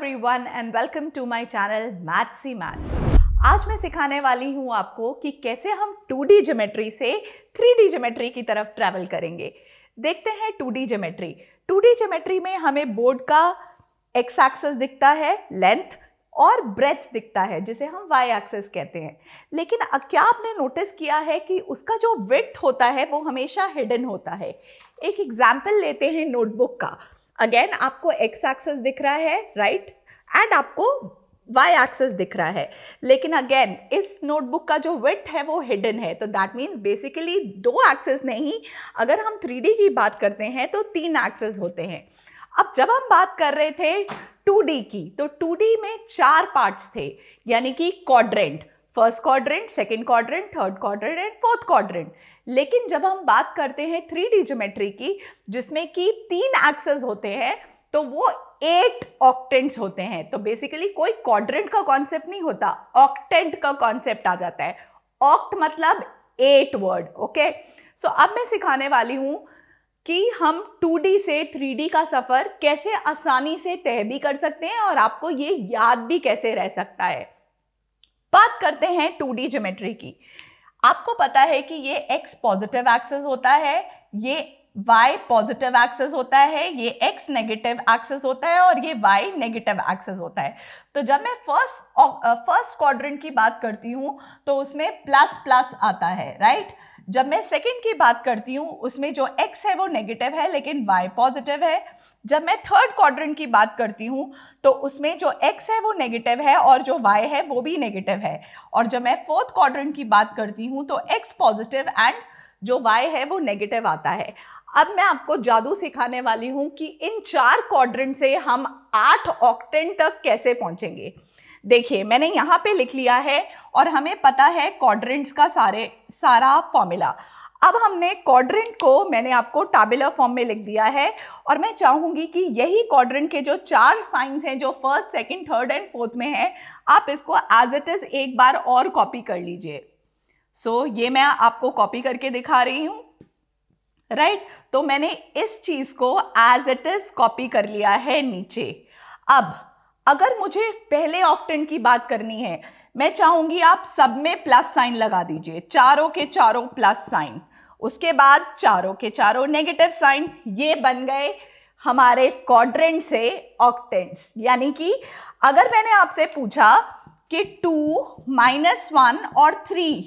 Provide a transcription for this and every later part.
Everyone and welcome to my channel Mathsy Maths. आज मैं सिखाने वाली हूँ आपको कि कैसे हम 2D ज्योमेट्री से 3D ज्योमेट्री की तरफ ट्रैवल करेंगे। देखते हैं 2D ज्योमेट्री। 2D ज्योमेट्री में हमें बोर्ड का एक्स एक्सिस दिखता है, लेंथ और ब्रेथ दिखता है, जिसे हम वाई एक्सिस कहते हैं। लेकिन क्या आपने नोटिस किया है कि उसका जो विड्थ होता है वो हमेशा हिडन होता है। एक एग्जाम्पल लेते हैं नोटबुक का। अगेन आपको एक्स एक्सिस दिख रहा है, राइट, एंड आपको वाई एक्सिस दिख रहा है, लेकिन अगेन इस नोटबुक का जो विड्थ है वो हिडन है। तो दैट मीन्स बेसिकली दो एक्सिस नहीं, अगर हम 3D की बात करते हैं तो 3 एक्सिस होते हैं। अब जब हम बात कर रहे थे 2D की, तो 2D में 4 पार्ट्स थे, यानी कि quadrant, first quadrant, second quadrant, third quadrant and fourth quadrant. लेकिन जब हम बात करते हैं 3D ज्योमेट्री की, जिसमें कि 3 एक्सेस होते हैं, तो वो 8 ऑक्टेंट्स होते हैं। तो बेसिकली कोई क्वाड्रेंट का कॉन्सेप्ट नहीं होता, ऑक्टेंट का कॉन्सेप्ट आ जाता है। ऑक्ट मतलब 8 वर्ड, ओके। सो अब मैं सिखाने वाली हूं कि हम 2D से 3D का सफर कैसे आसानी से तय भी कर सकते हैं और आपको ये याद भी कैसे रह सकता है। बात करते हैं 2D ज्योमेट्री की। आपको पता है कि ये x पॉजिटिव एक्सिस होता है, ये y पॉजिटिव एक्सिस होता है, ये x नेगेटिव एक्सिस होता है और ये y नेगेटिव एक्सिस होता है। तो जब मैं फर्स्ट क्वाड्रेंट की बात करती हूँ तो उसमें प्लस प्लस आता है, राइट। जब मैं सेकंड की बात करती हूँ उसमें जो x है वो नेगेटिव है लेकिन y पॉजिटिव है। जब मैं थर्ड क्वाड्रेंट की बात करती हूँ तो उसमें जो x है वो नेगेटिव है और जो y है वो भी नेगेटिव है। और जब मैं फोर्थ क्वाड्रेंट की बात करती हूँ तो x पॉजिटिव एंड जो y है वो नेगेटिव आता है। अब मैं आपको जादू सिखाने वाली हूँ कि इन 4 क्वाड्रेंट से हम 8 ऑक्टेंट तक कैसे पहुंचेंगे। देखिए मैंने यहाँ पे लिख लिया है और हमें पता है क्वाड्रेंट्स का सारा फॉर्मूला। अब हमने क्वाड्रेंट को मैंने आपको टैबुलर फॉर्म में लिख दिया है और मैं चाहूंगी कि यही क्वाड्रेंट के जो 4 साइंस हैं, जो first, second, third and fourth में हैं, आप इसको एज इट इज एक बार और कॉपी कर लीजिए। सो ये मैं आपको कॉपी करके दिखा रही हूं, राइट। तो मैंने इस चीज को एज इट इज कॉपी कर लिया है नीचे। अब अगर मुझे पहले ऑक्टेंट की बात करनी है, मैं चाहूंगी आप सब में प्लस साइन लगा दीजिए, चारों के चारों प्लस साइन, उसके बाद चारों के चारों नेगेटिव साइन। ये बन गए हमारे क्वाड्रेंट से ऑक्टेंट्स। यानी कि अगर मैंने आपसे पूछा कि 2, -1 और 3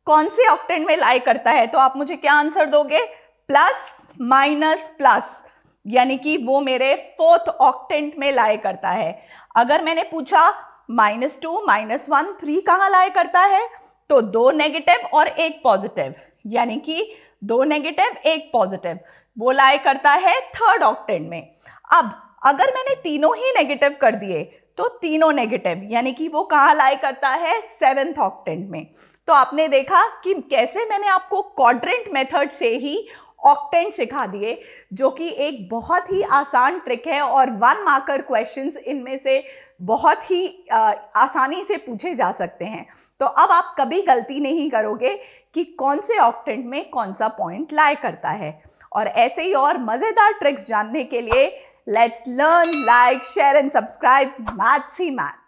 कौन से ऑक्टेंट में लाई करता है, तो आप मुझे क्या आंसर दोगे? प्लस माइनस प्लस, यानी कि वो मेरे फोर्थ ऑक्टेंट में लाई करता है। अगर मैंने पूछा -2, -1, 3 कहाँ लाई करता है, तो 2 नेगेटिव और 1 पॉजिटिव, यानी कि 2 नेगेटिव 1 पॉजिटिव, वो लाई करता है थर्ड ऑक्टेंट में। अब अगर मैंने तीनों ही नेगेटिव कर दिए तो तीनों नेगेटिव, यानी कि वो कहाँ लाई करता है? 7th ऑक्टेंट में। तो आपने देखा कि कैसे मैंने आपको क्वाड्रेंट मेथड से ही ऑक्टेंट सिखा दिए, जो कि एक बहुत ही आसान ट्रिक है और 1 मार्कर क्वेश्चंस इनमें से बहुत ही आसानी से पूछे जा सकते हैं। तो अब आप कभी गलती नहीं करोगे कि कौन से ऑक्टेंट में कौन सा पॉइंट लाई करता है। और ऐसे ही और मज़ेदार ट्रिक्स जानने के लिए let's learn, like, share and subscribe Mathsy maths.